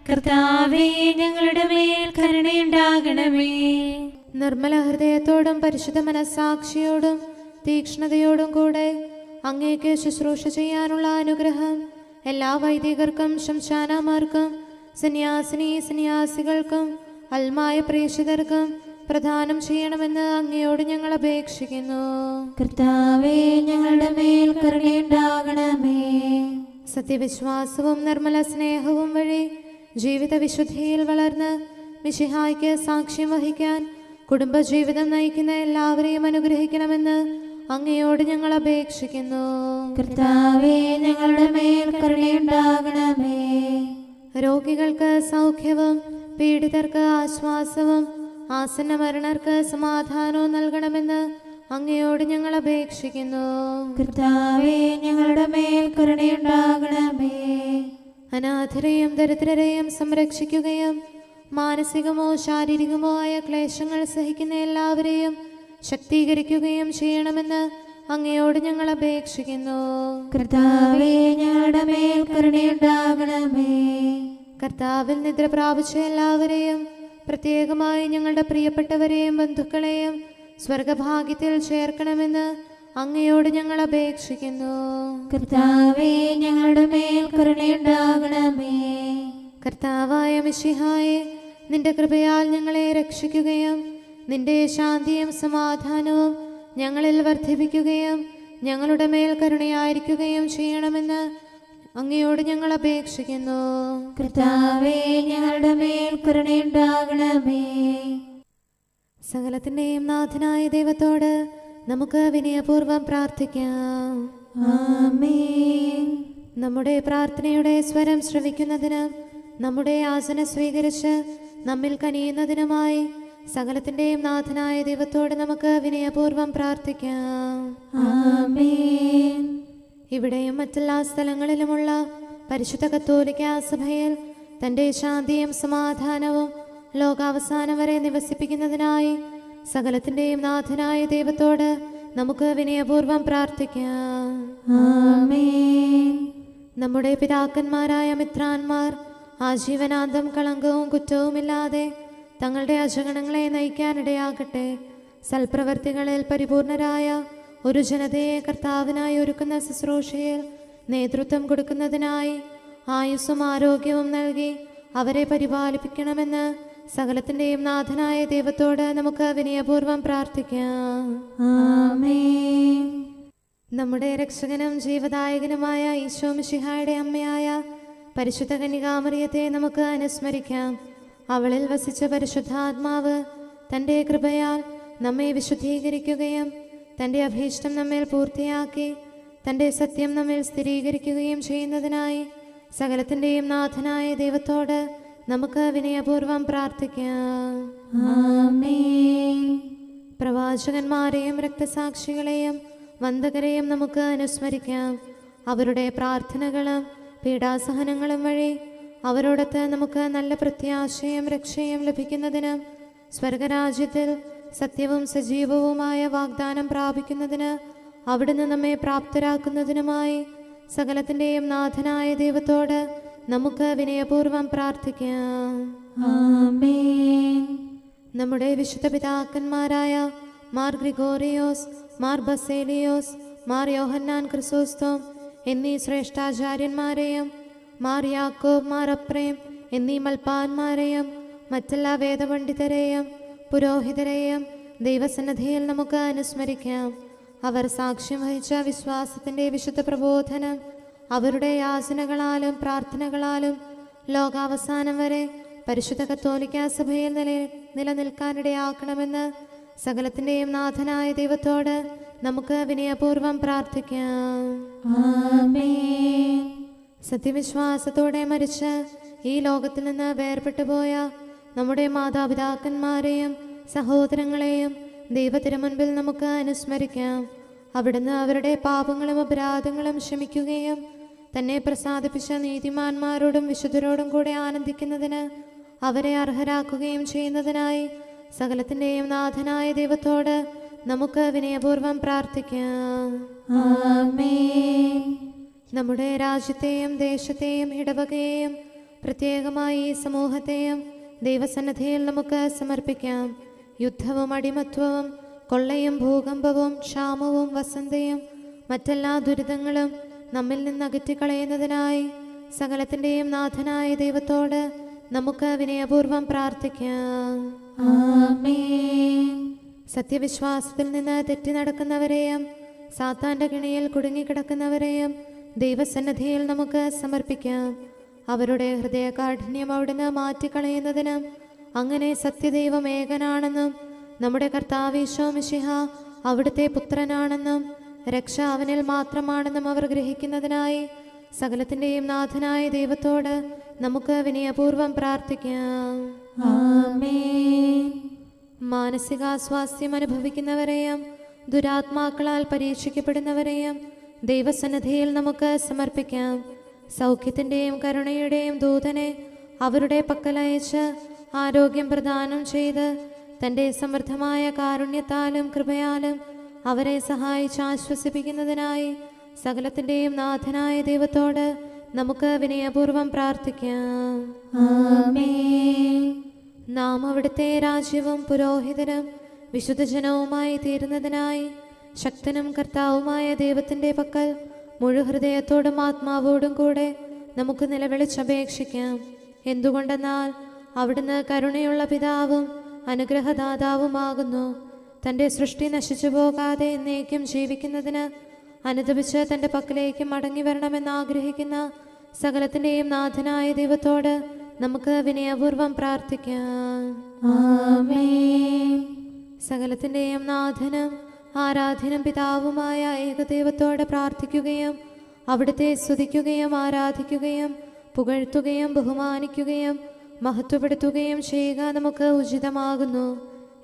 കർത്താവേ, ഞങ്ങളുടെ മേൽ കരുണയുണ്ടാകണമേ. നിർമ്മല ഹൃദയത്തോടും പരിശുദ്ധ മനസ്സാക്ഷിയോടും തീക്ഷ്ണതയോടും കൂടെ അങ്ങേക്ക് ശുശ്രൂഷ ചെയ്യാനുള്ള അനുഗ്രഹം എല്ലാ വൈദികർക്കും ശംശാനമാർക്കും സന്യാസികൾക്കും അൽമായ പ്രേക്ഷിതർക്കും പ്രദാനം ചെയ്യണമെന്ന് അങ്ങയോട് ഞങ്ങൾ അപേക്ഷിക്കുന്നു. കർത്താവേ, ഞങ്ങളുടെ മേൽ കരുണയുണ്ടാകണമേ. സത്യവിശ്വാസവും നിർമ്മല സ്നേഹവും വഴി ജീവിത വിശുദ്ധിയിൽ വളർന്ന് മിശിഹായ്ക്ക് സാക്ഷ്യം വഹിക്കാൻ കുടുംബജീവിതം നയിക്കുന്ന എല്ലാവരെയും അനുഗ്രഹിക്കണമെന്ന് അങ്ങയോട് ഞങ്ങൾ അപേക്ഷിക്കുന്നു. കർത്താവേ, ഞങ്ങളുടെ മേൽ കരുണയുണ്ടാകണമേ. രോഗികൾക്ക് സൗഖ്യവും പീഡിതർക്ക് ആശ്വാസവും ആസന്ന മരണർക്ക് സമാധാനവും നൽകണമെന്ന് അങ്ങയോട് ഞങ്ങൾ അപേക്ഷിക്കുന്നു. കർത്താവേ, ഞങ്ങളുടെ മേൽ കരുണയുണ്ടാകണമേ. അനാഥരെയും ദരിദ്രരെയും സംരക്ഷിക്കുകയും മാനസികമോ ശാരീരികമോ ആയ ക്ലേശങ്ങൾ സഹിക്കുന്ന എല്ലാവരെയും ശക്തീകരിക്കുകയും ചെയ്യണമെന്ന് അങ്ങയോട് ഞങ്ങൾ അപേക്ഷിക്കുന്നു. കർത്താവേ, ഞങ്ങളുടെ മേൽ കരുണയുണ്ടാകണമേ. കർത്താവിൽ നിദ്ര പ്രാപിച്ച എല്ലാവരെയും, പ്രത്യേകമായി ഞങ്ങളുടെ പ്രിയപ്പെട്ടവരെയും ബന്ധുക്കളെയും സ്വർഗഭാഗ്യത്തിൽ ചേർക്കണമെന്ന് അങ്ങയോട് ഞങ്ങൾ അപേക്ഷിക്കുന്നു. കർത്താവേ, ഞങ്ങളുടെ മേൽ കരുണയുണ്ടാകണമേ. കർത്താവായ മിശിഹായെ, നിന്റെ കൃപയാൽ ഞങ്ങളെ രക്ഷിക്കുകയും നിന്റെ ശാന്തിയും സമാധാനവും ഞങ്ങളിൽ വർദ്ധിപ്പിക്കുകയും ഞങ്ങളുടെ മേൽ കരുണയായിരിക്കുകയും ചെയ്യണമെന്ന് അങ്ങയോട് ഞങ്ങൾ അപേക്ഷിക്കുന്നു. കർത്താവേ, ഞങ്ങളുടെ മേൽ കരുണയുണ്ടാകണമേ. സകലത്തിൻ്റെയും നാഥനായ ദൈവത്തോട് നമുക്ക് വിനയപൂർവ്വം പ്രാർത്ഥിക്കാം. ആമേൻ. നമ്മുടെ പ്രാർത്ഥനയുടെ സ്വരം ശ്രവിക്കുന്നതിന്, നമ്മുടെ യാചന സ്വീകരിച്ച് നമ്മിൽ കനിയുന്നതിനുമായി സകലത്തിൻ്റെയും നാഥനായ ദൈവത്തോട് നമുക്ക് വിനയപൂർവ്വം പ്രാർത്ഥിക്കാം. ആമേൻ. ഇവിടെയും മറ്റെല്ലാ സ്ഥലങ്ങളിലുമുള്ള പരിശുദ്ധ കത്തോലിക്കാ സഭയിൽ തൻ്റെ ശാന്തിയും സമാധാനവും ലോകാവസാനം വരെ നിവസിപ്പിക്കുന്നതിനായി സകലത്തിൻ്റെയും നാഥനായ ദൈവത്തോട് നമുക്ക് വിനയപൂർവ്വം പ്രാർത്ഥിക്കാം. ആമേൻ. നമ്മുടെ പിതാക്കന്മാരായ മിത്രാന്മാർ ആജീവനാന്തം കളങ്കവും കുറ്റവുമില്ലാതെ തങ്ങളുടെ അജഗണങ്ങളെ നയിക്കാനിടയാകട്ടെ. സൽപ്രവർത്തികളിൽ പരിപൂർണരായ ഒരു ജനതയെ കർത്താവിനായി ഒരുക്കുന്ന ശുശ്രൂഷയിൽ നേതൃത്വം കൊടുക്കുന്നതിനായി ആയുസ്സും ആരോഗ്യവും നൽകി അവരെ പരിപാലിപ്പിക്കണമെന്ന് സകലത്തിൻ്റെയും നാഥനായ ദൈവത്തോട് നമുക്ക് വിനയപൂർവ്വം പ്രാർത്ഥിക്കാം. ആമേൻ. നമ്മുടെ രക്ഷകനും ജീവദായകനുമായ ഈശോ മിശിഹായുടെ അമ്മയായ പരിശുദ്ധ കന്യകാമറിയത്തെ നമുക്ക് അനുസ്മരിക്കാം. അവളിൽ വസിച്ച പരിശുദ്ധാത്മാവ് തൻ്റെ കൃപയാൽ നമ്മെ വിശുദ്ധീകരിക്കുകയും തൻ്റെ അഭീഷ്ടം നമ്മിൽ പൂർത്തിയാക്കി തൻ്റെ സത്യം നമ്മിൽ സ്ഥിരീകരിക്കുകയും ചെയ്യുന്നതിനായി സകലത്തിൻ്റെയും നാഥനായ ദൈവത്തോട് നമുക്ക് വിനയപൂർവ്വം പ്രാർത്ഥിക്കാം. ആമേൻ. പ്രവാചകന്മാരെയും രക്തസാക്ഷികളെയും വന്ദകരെയും നമുക്ക് അനുസ്മരിക്കാം. അവരുടെ പ്രാർത്ഥനകളും പീഡാസഹനങ്ങളും വഴി അവരോടൊത്ത് നമുക്ക് നല്ല പ്രത്യാശയും രക്ഷയും ലഭിക്കുന്നതിന് സ്വർഗരാജ്യത്തിൽ സത്യവും സജീവവുമായ വാഗ്ദാനം പ്രാപിക്കുന്നതിന് അവിടുന്ന് നമ്മെ പ്രാപ്തരാക്കുന്നതിനുമായി സകലത്തിൻ്റെയും നാഥനായ ദൈവത്തോട് നമുക്ക് വിനയപൂർവ്വം പ്രാർത്ഥിക്കാം. ആമേൻ. നമ്മുടെ വിശുദ്ധ പിതാക്കന്മാരായ മാർ ഗ്രിഗോറിയോസ്, മാർ ബസേലിയോസ്, മാർ യോഹന്നാൻ ക്രിസോസ്തോം എന്നീ ശ്രേഷ്ഠാചാര്യന്മാരെയും മാർ യാക്കോബ്, മാർ അപ്രേം എന്നീ മൽപ്പാന്മാരെയും മറ്റെല്ലാ വേദപണ്ഡിതരെയും പുരോഹിതരെയും ദൈവസന്നിധിയിൽ നമുക്ക് അനുസ്മരിക്കാം. അവർ സാക്ഷ്യം വഹിച്ച വിശ്വാസത്തിൻ്റെ വിശുദ്ധ പ്രബോധനം അവരുടെ യാചനകളാലും പ്രാർത്ഥനകളാലും ലോകാവസാനം വരെ പരിശുദ്ധ കത്തോലിക്കാ സഭയിൽ നിലനിൽക്കാനിടയാക്കണമെന്ന് സകലത്തിൻ്റെയും നാഥനായ ദൈവത്തോട് നമുക്ക് വിനയപൂർവ്വം പ്രാർത്ഥിക്കാം. ആമേൻ. സത്യവിശ്വാസത്തോടെ മരിച്ച് ഈ ലോകത്തിൽ നിന്ന് വേർപെട്ടു പോയ നമ്മുടെ മാതാപിതാക്കന്മാരെയും സഹോദരങ്ങളെയും ദൈവത്തിരുമുൻപിൽ നമുക്ക് അനുസ്മരിക്കാം. അവിടുന്ന് അവരുടെ പാപങ്ങളും അപരാധങ്ങളും ക്ഷമിക്കുകയും തന്നെ പ്രസാദിപ്പിച്ച നീതിമാന്മാരോടും വിശുദ്ധരോടും കൂടെ ആനന്ദിക്കുന്നതിന് അവരെ അർഹരാക്കുകയും ചെയ്യുന്നതിനായി സകലത്തിൻ്റെയും നാഥനായ ദൈവത്തോട് നമുക്ക് വിനയപൂർവ്വം പ്രാർത്ഥിക്കാം. ആമേൻ. നമ്മുടെ രാജ്യത്തെയും ദേശത്തെയും ഇടവകയെയും പ്രത്യേകമായി ഈ സമൂഹത്തെയും ദൈവസന്നിധിയിൽ നമുക്ക് സമർപ്പിക്കാം. യുദ്ധവും അടിമത്വവും കൊള്ളയും ഭൂകമ്പവും ക്ഷാമവും വസന്തയും മറ്റെല്ലാ ദുരിതങ്ങളും നമ്മിൽ നിന്ന് അകറ്റിക്കളയുന്നതിനായി സകലത്തിൻ്റെയും നാഥനായ ദൈവത്തോട് നമുക്ക് വിനയപൂർവ്വം പ്രാർത്ഥിക്കാം. ആമേൻ. സത്യവിശ്വാസത്തിൽ നിന്ന് തെറ്റി നടക്കുന്നവരെയും സാത്താൻ്റെ കിണിയിൽ കുടുങ്ങിക്കിടക്കുന്നവരെയും ദൈവസന്നിധിയിൽ നമുക്ക് സമർപ്പിക്കാം. അവരുടെ ഹൃദയകാഠിന്യം അവിടുന്ന് മാറ്റിക്കളയുന്നതിനും അങ്ങനെ സത്യദൈവം ഏകനാണെന്നും നമ്മുടെ കർത്താവ് ഈശോ മിശിഹ അവിടുത്തെ പുത്രനാണെന്നും രക്ഷ അവനിൽ മാത്രമാണെന്നും അവർ ഗ്രഹിക്കുന്നതിനായി സകലത്തിൻ്റെയും നാഥനായ ദൈവത്തോട് നമുക്ക് വിനയപൂർവ്വം പ്രാർത്ഥിക്കാം. ആമേൻ. മാനസികാസ്വാസ്ഥ്യം അനുഭവിക്കുന്നവരെയും ദുരാത്മാക്കളാൽ പരീക്ഷിക്കപ്പെടുന്നവരെയും ദൈവസന്നിധിയിൽ നമുക്ക് സമർപ്പിക്കാം. സൗഖ്യത്തിൻ്റെയും കരുണയുടെയും ദൂതനെ അവരുടെ പക്കലയച്ച് ആരോഗ്യം പ്രദാനം ചെയ്ത് തൻ്റെ സമൃദ്ധമായ കാരുണ്യത്താലും കൃപയാലും അവരെ സഹായിച്ച് ആശ്വസിപ്പിക്കുന്നതിനായി സകലത്തിൻ്റെയും നാഥനായ ദൈവത്തോട് നമുക്ക് വിനയപൂർവ്വം പ്രാർത്ഥിക്കാം. ആമേൻ. നാം അവിടുത്തെ രാജ്യവും പുരോഹിതനും വിശുദ്ധജനവുമായി തീരുന്നതിനായി ശക്തനും കർത്താവുമായ ദൈവത്തിൻ്റെ പക്കൽ മുഴുഹൃദയത്തോടും ആത്മാവോടും കൂടെ നമുക്ക് നിലവിളിച്ചപേക്ഷിക്കാം. എന്തുകൊണ്ടെന്നാൽ അവിടുന്ന് കരുണയുള്ള പിതാവും അനുഗ്രഹദാതാവുമാകുന്നു. തൻ്റെ സൃഷ്ടി നശിച്ചു പോകാതെ എന്നേക്കും ജീവിക്കുന്നതിന് അനുദപിച്ച് തൻ്റെ പക്കലേക്ക് മടങ്ങി വരണമെന്ന് ആഗ്രഹിക്കുന്ന സകലത്തിൻ്റെയും നാഥനായ ദൈവത്തോട് നമുക്ക് വിനയപൂർവ്വം പ്രാർത്ഥിക്കാം. ആമേൻ. സകലത്തിൻ്റെയും നാഥനും ആരാധ്യനും പിതാവുമായ ഏകദൈവത്തോട് പ്രാർത്ഥിക്കുകയും അവിടുത്തെ സ്തുതിക്കുകയും ആരാധിക്കുകയും പുകഴ്ത്തുകയും ബഹുമാനിക്കുകയും മഹത്വപ്പെടുത്തുകയും ചെയ്യുക നമുക്ക് ഉചിതമാകുന്നു.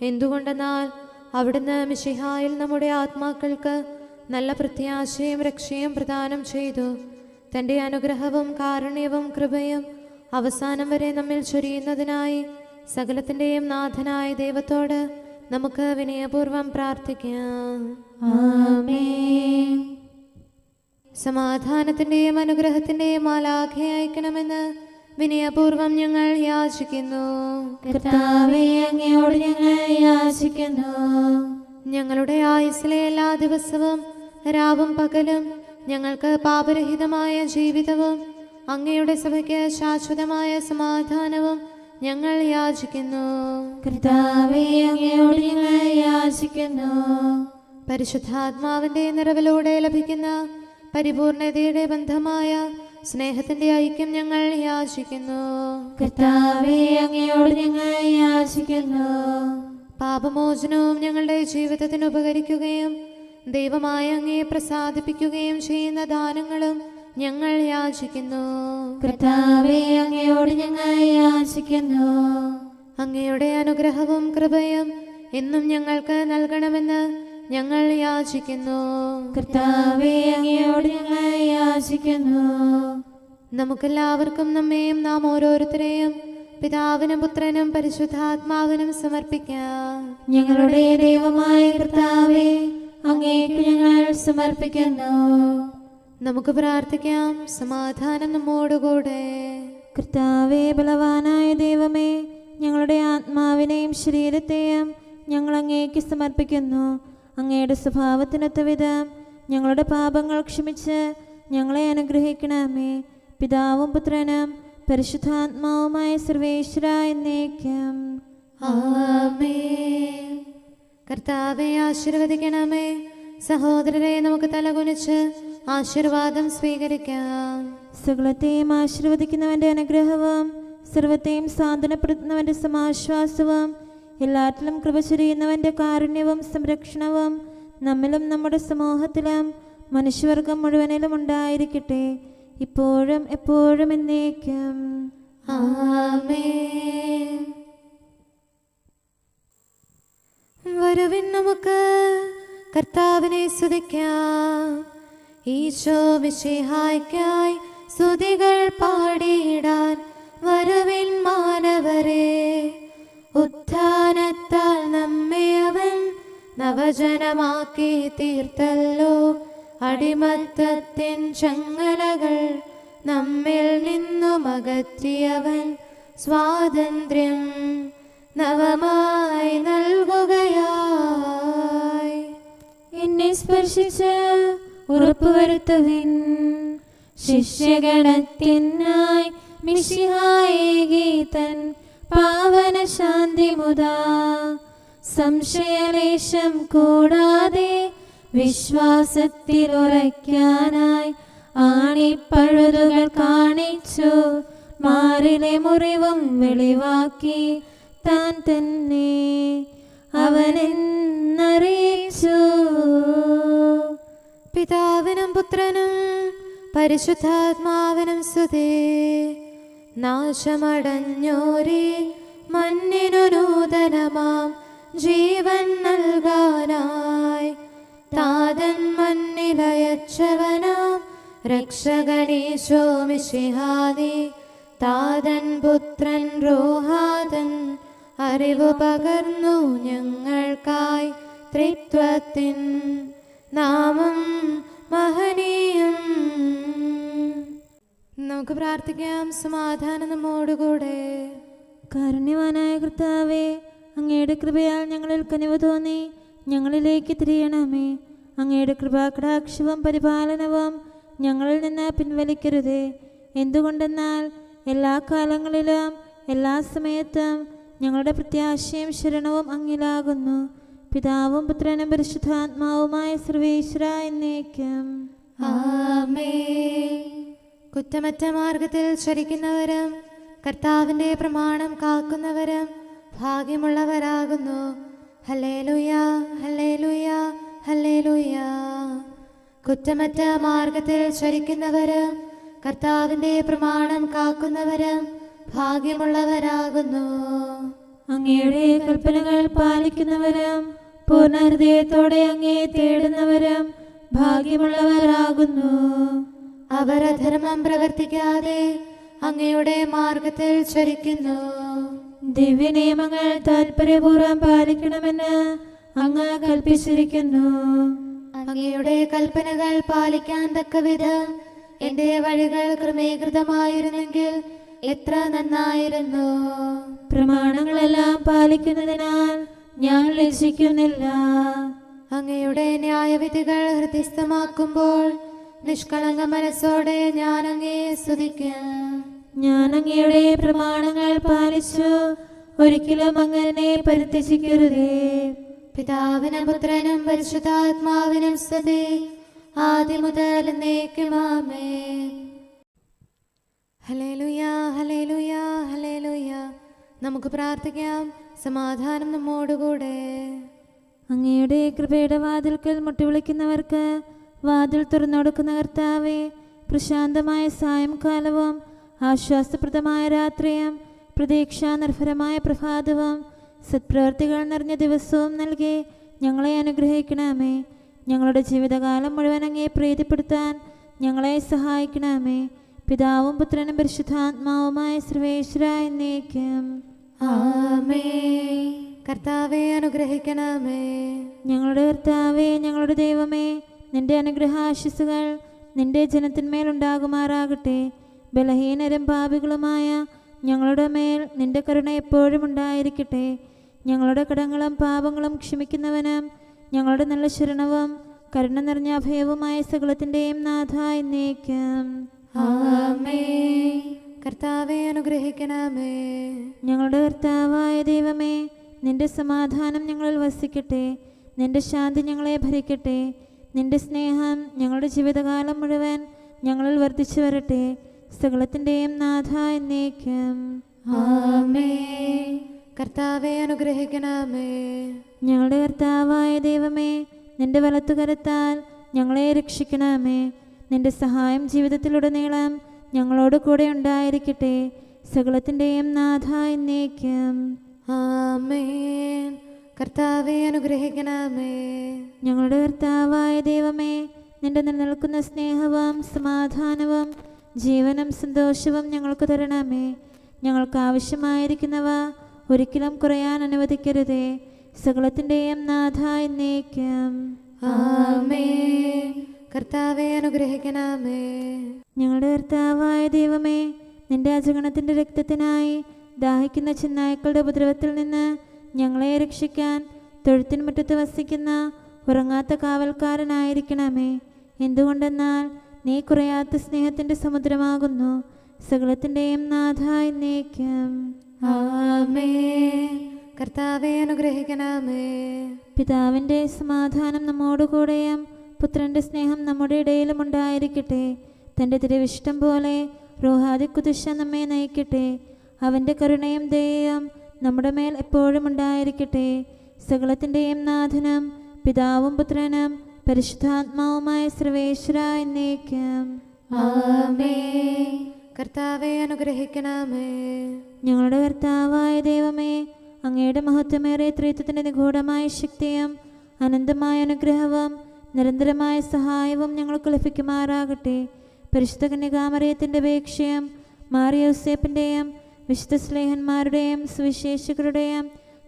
എന്തുകൊണ്ടെന്നാൽ അവിടുന്ന് മിശിഹായിൽ നമ്മുടെ ആത്മാക്കൾക്ക് നല്ല പ്രത്യാശയും രക്ഷയും പ്രദാനം ചെയ്തു. തൻ്റെ അനുഗ്രഹവും കാരുണ്യവും കൃപയും അവസാനം വരെ നമ്മിൽ ചൊരിയുന്നതിനായി സകലത്തിൻ്റെയും നാഥനായ ദൈവത്തോട് നമുക്ക് വിനയപൂർവ്വം പ്രാർത്ഥിക്കാം. ആമേൻ. സമാധാനത്തിൻ്റെയും അനുഗ്രഹത്തിൻ്റെയും മാലാഖയെ അയക്കണമെന്ന് വിനയപൂർവ്വം ഞങ്ങൾ യാചിക്കുന്നു. കർത്താവേ, അങ്ങയോട് ഞങ്ങൾ യാചിക്കുന്നു. ഞങ്ങളുടെ ആയുസ്സിലെ എല്ലാ ദിവസവും രാവും പകലും ഞങ്ങൾക്ക് പാപരഹിതമായ ജീവിതവും അങ്ങയുടെ സഭയ്ക്ക് ശാശ്വതമായ സമാധാനവും ഞങ്ങൾ യാചിക്കുന്നു. കർത്താവേ, അങ്ങയോട് ഞങ്ങൾ യാചിക്കുന്നു. പരിശുദ്ധാത്മാവിൻ്റെ നിറവിലൂടെ ലഭിക്കുന്ന പരിപൂർണതയുടെ ബന്ധമായ സ്നേഹത്തിൻ്റെ ഐക്യം ഞങ്ങൾ യാചിക്കുന്നു. കർത്താവേ, അങ്ങയോട് ഞങ്ങൾ യാചിക്കുന്നു. പാപമോചനവും ഞങ്ങളുടെ ജീവിതത്തിന് ഉപകരിക്കുകയും ദൈവമായ അങ്ങയെ പ്രസാദിപ്പിക്കുകയും ചെയ്യുന്ന ദാനങ്ങളും ഞങ്ങൾ യാചിക്കുന്നു. കർത്താവേ, അങ്ങയോട് ഞങ്ങൾ യാചിക്കുന്നു. അങ്ങയുടെ അനുഗ്രഹവും കൃപയും എന്നും ഞങ്ങൾക്ക് നൽകണമെന്ന് ഞങ്ങൾ യാചിക്കുന്നു. കർത്താവേ, അങ്ങയോട് ഞങ്ങൾ യാചിക്കുന്നു. നമുക്കെല്ലാവർക്കും നമ്മെയും നാം ഓരോരുത്തരെയും പിതാവിനും പുത്രനും പരിശുദ്ധാത്മാവിനും സമർപ്പിക്കാം. ഞങ്ങളുടെ ദൈവമായ കർത്താവേ, അങ്ങേക്ക് ഞങ്ങൾ സമർപ്പിക്കുന്നു. നമുക്ക് പ്രാർത്ഥിക്കാം. സമാധാനം നമ്മോടുകൂടെ. കർത്താവേ, ബലവാനായ ദൈവമേ, ഞങ്ങളുടെ ആത്മാവിനെയും ശരീരത്തെയും ഞങ്ങൾ അങ്ങേക്ക് സമർപ്പിക്കുന്നു. അങ്ങയുടെ സ്വഭാവത്തിനൊത്ത വിധം ഞങ്ങളുടെ പാപങ്ങൾ ക്ഷമിച്ച് ഞങ്ങളെ അനുഗ്രഹിക്കണമേ. പിതാവും പുത്രനും പരിശുദ്ധാത്മാവുമായ സർവേശ്വര എന്നേക്കും. ആമേൻ. കർത്താവെ ആശീർവദിക്കണമേ. സഹോദരരെ, നമുക്ക് തലകുനിച്ച് ആശീർവാദം സ്വീകരിക്കാം. സകലത്തെയും ആശീർവദിക്കുന്നവന്റെ അനുഗ്രഹവും സർവത്തെയും സാന്ത്വനപ്പെടുത്തുന്നവന്റെ സമാശ്വാസവും എല്ലാറ്റിലും കൃപ ചൊരിയുന്നവന്റെ കാരുണ്യവും സംരക്ഷണവും നമ്മിലും നമ്മുടെ സമൂഹത്തിലും മനുഷ്യവർഗം മുഴുവനിലും ഉണ്ടായിരിക്കട്ടെ, ഇപ്പോഴും എപ്പോഴും എന്നേക്കും. ആമേൻ. വരുവിൻ, നമുക്ക് കർത്താവിനെ സ്തുതിക്കാം. ഈശോ മിശിഹായ്ക്കായി സ്തുതികൾ പാടിയിടാൻ വരുവിൻ മാനവരെ. ഉത്ഥാനത്താൽ നമ്മെ അവൻ നവജനമാക്കി തീർത്തല്ലോ. അടിമത്തത്തിൻ ചങ്ങലകൾ നമ്മിൽ നിന്നും അകറ്റിയവൻ സ്വാതന്ത്ര്യം നവമായി നൽകുകയായി. എന്നെ സ്പർശിച്ച് ഉറപ്പുവരുത്തുവിൻ. ശിഷ്യഗണത്തിനായി മിശിഹായേകി തൻ പാവന ശാന്തി മുതാ. സംശയലേശം കൂടാതെ വിശ്വാസത്തിൽ ഉറയ്ക്കാനായി ആണിപ്പഴുതുകൾ കാണിച്ചു. മാറിലെ മുറിവും വെളിവാക്കി താൻ തന്നെ അവനെന്നറിയിച്ചു. പിതാവിനും പുത്രനും പരിശുദ്ധാത്മാവിനും സ്തുതി. നാശമടഞ്ഞോരേ മണ്ണിനു നൂതനമാം ജീവൻ നൽകാനായി താതൻ മണ്ണിലയച്ചവനാം രക്ഷകനീശോ മിശിഹാദി താതൻ പുത്രൻ റോഹാതൻ അറിവ് പകർന്നു ഞങ്ങൾക്കായി ത്രിത്വത്തിൻ നാമം മഹനീയം. നമുക്ക് പ്രാർത്ഥിക്കാം. സമാധാനം നമ്മോടുകൂടെ. കാരുണ്യവാനായ കർത്താവേ, അങ്ങയുടെ കൃപയാൽ ഞങ്ങളിൽ കനിവ് തോന്നി ഞങ്ങളിലേക്ക് തിരിയണമേ. അങ്ങയുടെ കൃപാകടാക്ഷവും പരിപാലനവും ഞങ്ങളിൽ നിന്ന് പിൻവലിക്കരുതേ. എന്തുകൊണ്ടെന്നാൽ എല്ലാ കാലങ്ങളിലും എല്ലാ സമയത്തും ഞങ്ങളുടെ പ്രത്യാശയും ശരണവും അങ്ങിലാകുന്നു. പിതാവും പുത്രനും പരിശുദ്ധാത്മാവുമായ സർവേശ്വര എന്നേക്കും. ആമേൻ. കുറ്റമറ്റ മാർഗത്തിൽ ചരിക്കുന്നവരും കർത്താവിൻ്റെ പ്രമാണം കാക്കുന്നവരും ഭാഗ്യമുള്ളവരാകുന്നു. ഹല്ലേലൂയ, ഹല്ലേലൂയ, ഹല്ലേലൂയ. കുറ്റമറ്റ മാർഗത്തിൽ ചരിക്കുന്നവരും കർത്താവിൻ്റെ പ്രമാണം കാക്കുന്നവരും ഭാഗ്യമുള്ളവരാകുന്നു. അങ്ങയുടെ കൽപ്പനകൾ പാലിക്കുന്നവരും പൂർണ്ണ ഹൃദയത്തോടെ അങ്ങേ തേടുന്നവരും ഭാഗ്യമുള്ളവരാകുന്നു. അവർ അധർമ്മം പ്രവർത്തിക്കാതെ അങ്ങയുടെ മാർഗത്തിൽ ചരിക്കുന്നു. ദിവ്യനിയമങ്ങൾ താൽപര്യപൂർവ്വം പാലിക്കണമെന്ന് അങ്ങ് കൽപ്പിച്ചിരിക്കുന്നു. അങ്ങയുടെ കൽപ്പനകൾ പാലിക്കാൻ തക്കവിധം എന്റെ വഴികൾ ക്രമീകൃതമായിരുന്നെങ്കിൽ എത്ര നന്നായിരുന്നു. പ്രമാണങ്ങളെല്ലാം പാലിക്കുന്നതിനാൽ ഞാൻ ലജ്ജിക്കുന്നില്ല. അങ്ങയുടെ ന്യായവിധികൾ ഹൃദയസ്ഥമാക്കുമ്പോൾ നിഷ്കളങ്ക മനസ്സോടെ ഞാൻ അങ്ങയെ സ്തുതിക്കാം. ഞാൻ അങ്ങയുടെ പ്രമാണങ്ങൾ പാലിച്ചു, ഒരിക്കലും അങ്ങനെ പരിത്യജിക്കരുതേ. പിതാവിനും പുത്രനും പരിശുദ്ധാത്മാവിനും സ്തുതി, ആദ്യം മുതൽ എന്നേക്കും ആമേൻ. ഹല്ലേലൂയ, ഹല്ലേലൂയ, ഹല്ലേലൂയ. നമുക്ക് പ്രാർത്ഥിക്കാം. സമാധാനം നമ്മോടുകൂടെ. അങ്ങയുടെ കൃപയുടെ വാതിൽക്കൽ മുട്ടിവിളിക്കുന്നവർക്ക് വാതിൽ തുറന്നുകൊടുക്കുന്ന കർത്താവേ, പ്രശാന്തമായ സായംകാലവും ആശ്വാസപ്രദമായ രാത്രിയും പ്രതീക്ഷാനിർഭരമായ പ്രഭാതവും സത്പ്രവർത്തികൾ നിറഞ്ഞ ദിവസവും നൽകി ഞങ്ങളെ അനുഗ്രഹിക്കണമേ. ഞങ്ങളുടെ ജീവിതകാലം മുഴുവൻ അങ്ങേ പ്രീതിപ്പെടുത്താൻ ഞങ്ങളെ സഹായിക്കണമേ. പിതാവും പുത്രനും പരിശുദ്ധാത്മാവുമായ സർവേശ്വര എന്നേക്കും. ആമേൻ. കർത്താവേ അനുഗ്രഹിക്കണമേ. ഞങ്ങളുടെ കർത്താവേ, ഞങ്ങളുടെ ദൈവമേ, നിന്റെ അനുഗ്രഹാശിസുകൾ നിന്റെ ജനത്തിന്മേലുണ്ടാകുമാറാകട്ടെ. ബലഹീനരും പാപികളുമായ ഞങ്ങളുടെ മേൽ നിന്റെ കരുണ എപ്പോഴും ഉണ്ടായിരിക്കട്ടെ. ഞങ്ങളുടെ കടങ്ങളും പാപങ്ങളും ക്ഷമിക്കുന്നവനും ഞങ്ങളുടെ നല്ല ശരണവും കരുണ നിറഞ്ഞ അഭയവുമായ സകലത്തിൻ്റെയും നാഥ എന്നേക്കും. ആമേൻ. കർത്താവേ അനുഗ്രഹിക്കണമേ. ഞങ്ങളുടെ കർത്താവായ ദൈവമേ, നിന്റെ സമാധാനം ഞങ്ങളിൽ വസിക്കട്ടെ. നിന്റെ ശാന്തി ഞങ്ങളെ ഭരിക്കട്ടെ. നിന്റെ സ്നേഹം ഞങ്ങളുടെ ജീവിതകാലം മുഴുവൻ ഞങ്ങളിൽ വർദ്ധിച്ചു വരട്ടെ. സകലത്തിൻ്റെയും നാഥ എന്നേക്കും. ആമേൻ. കർത്താവേ അനുഗ്രഹിക്കണമേ. ഞങ്ങളുടെ കർത്താവായ ദൈവമേ, നിന്റെ വലത്തുകരത്താൽ ഞങ്ങളെ രക്ഷിക്കണമേ. നിന്റെ സഹായം ജീവിതത്തിലുടനീളം ഞങ്ങളോട് കൂടെ ഉണ്ടായിരിക്കട്ടെ. സകലത്തിൻ്റെയും നാഥ എന്നേക്കും. ആമേൻ. കർത്താവേ അനുഗ്രഹിക്കണമേ. ഞങ്ങളുടെ കർത്താവായ ദൈവമേ, നിന്റെ നിലനിൽക്കുന്ന സ്നേഹവും സമാധാനവും ജീവനും സന്തോഷവും ഞങ്ങൾക്ക് തരണമേ. ഞങ്ങൾക്ക് ആവശ്യമായിരിക്കുന്നവ ഒരിക്കലും കുറയാൻ അനുവദിക്കരുതേ. സകലത്തിൻ്റെയും നാഥ എന്നേക്കും. ആമേൻ. കർത്താവേ അനുഗ്രഹിക്കണമേ. ഞങ്ങളുടെ കർത്താവായ ദൈവമേ, നിന്റെ അജഗണത്തിൻ്റെ രക്തത്തിനായി ദാഹിക്കുന്ന ചെന്നായ്ക്കളുടെ ഉപദ്രവത്തിൽ നിന്ന് ഞങ്ങളെ രക്ഷിക്കാൻ തൊഴുത്തിൻ മുറ്റത്ത് വസിക്കുന്ന ഉറങ്ങാത്ത കാവൽക്കാരനായിരിക്കണമേ. എന്തുകൊണ്ടെന്നാൽ നീ കുറയാത്ത സ്നേഹത്തിൻ്റെ സമുദ്രമാകുന്നു. സകലത്തിൻ്റെയും നാഥ എന്നേക്കും. ആമേൻ. കർത്താവേ അനുഗ്രഹിക്കണമേ. പിതാവിൻ്റെ സമാധാനം നമ്മോടുകൂടെയും പുത്രൻ്റെ സ്നേഹം നമ്മുടെ ഇടയിലും ഉണ്ടായിരിക്കട്ടെ. തൻ്റെ തിരുവിഷ്ടം പോലെ റൂഹാദിക്കുദിശ നമ്മെ നയിക്കട്ടെ. അവൻ്റെ കരുണയും ദയയും നമ്മുടെ മേൽ എപ്പോഴും ഉണ്ടായിരിക്കട്ടെ. സകലത്തിൻ്റെയും നാഥനും പിതാവും പുത്രനും പരിശുദ്ധാത്മാവുമായ സർവേശ്വര എന്നേക്കും. ആമേൻ. കർത്താവേ അനുഗ്രഹിക്കണമേ. ഞങ്ങളുടെ കർത്താവായ ദൈവമേ, അങ്ങയുടെ മഹത്വമേറിയ ത്രിത്വത്തിൻ്റെ നിഗൂഢമായ ശക്തിയും അനന്തമായ അനുഗ്രഹവും നിരന്തരമായ സഹായവും ഞങ്ങൾക്ക് ലഭിക്കുമാറാകട്ടെ. പരിശുദ്ധ കന്യകാമറിയത്തിൻ്റെ അപേക്ഷയും മാറിയോസേപ്പിൻ്റെയും വിശുദ്ധ സ്ലേഹന്മാരുടെയും സുവിശേഷകരുടെയും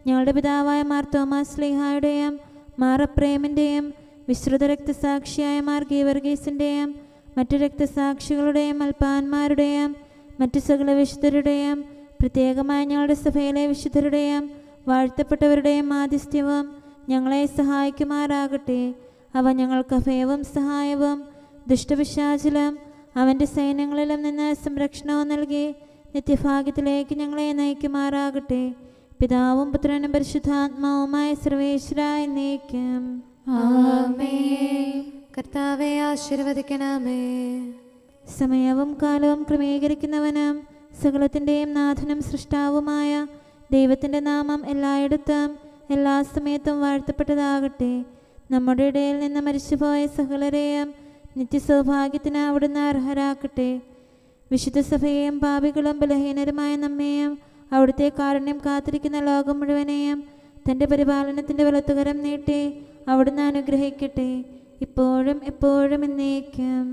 ഞങ്ങളുടെ പിതാവായ മാർ തോമാസ് സ്ലീഹായുടെയും മാർ അപ്രേമിൻ്റെയും വിശ്രുത രക്തസാക്ഷിയായ മാർ ഗീവർഗീസിൻ്റെയും മറ്റു രക്തസാക്ഷികളുടെയും അൽപ്പാന്മാരുടെയും മറ്റു സകല വിശുദ്ധരുടെയും പ്രത്യേകമായി ഞങ്ങളുടെ സഭയിലെ വിശുദ്ധരുടെയും വാഴ്ത്തപ്പെട്ടവരുടെയും മാധ്യസ്ഥ്യവും ഞങ്ങളെ സഹായിക്കുമാറാകട്ടെ. അവ ഞങ്ങൾക്ക് അഭയവും സഹായവും ദുഷ്ടപിശാചിലും അവൻ്റെ സൈന്യങ്ങളിലും നിന്ന് സംരക്ഷണവും നൽകി നിത്യഭാഗ്യത്തിലേക്ക് ഞങ്ങളെ നയിക്കുമാറാകട്ടെ. പിതാവും പുത്രനും പരിശുദ്ധാത്മാവുമായ സർവേശ്വരായ എന്നേക്കും ആമേൻ. കർത്താവെ ആശീർവദിക്കണമേ. സമയവും കാലവും ക്രമീകരിക്കുന്നവനും സകലത്തിൻ്റെയും നാഥനും സൃഷ്ടാവുമായ ദൈവത്തിൻ്റെ നാമം എല്ലായിടത്തും എല്ലാ സമയത്തും വാഴ്ത്തപ്പെട്ടതാകട്ടെ. നമ്മുടെ ഇടയിൽ നിന്ന് മരിച്ചുപോയ സകലരെയും നിത്യസൗഭാഗ്യത്തിന് അവിടുന്ന് അർഹരാക്കട്ടെ. വിശുദ്ധ സഭയെയും പാപികളും ബലഹീനരുമായ നമ്മെയും അവിടുത്തെ കാരുണ്യം കാത്തിരിക്കുന്ന ലോകം മുഴുവനെയും തൻ്റെ പരിപാലനത്തിൻ്റെ വലത്തുകരം നീട്ടി അവിടുന്ന് അനുഗ്രഹിക്കട്ടെ, ഇപ്പോഴും എപ്പോഴും എന്നേക്കും.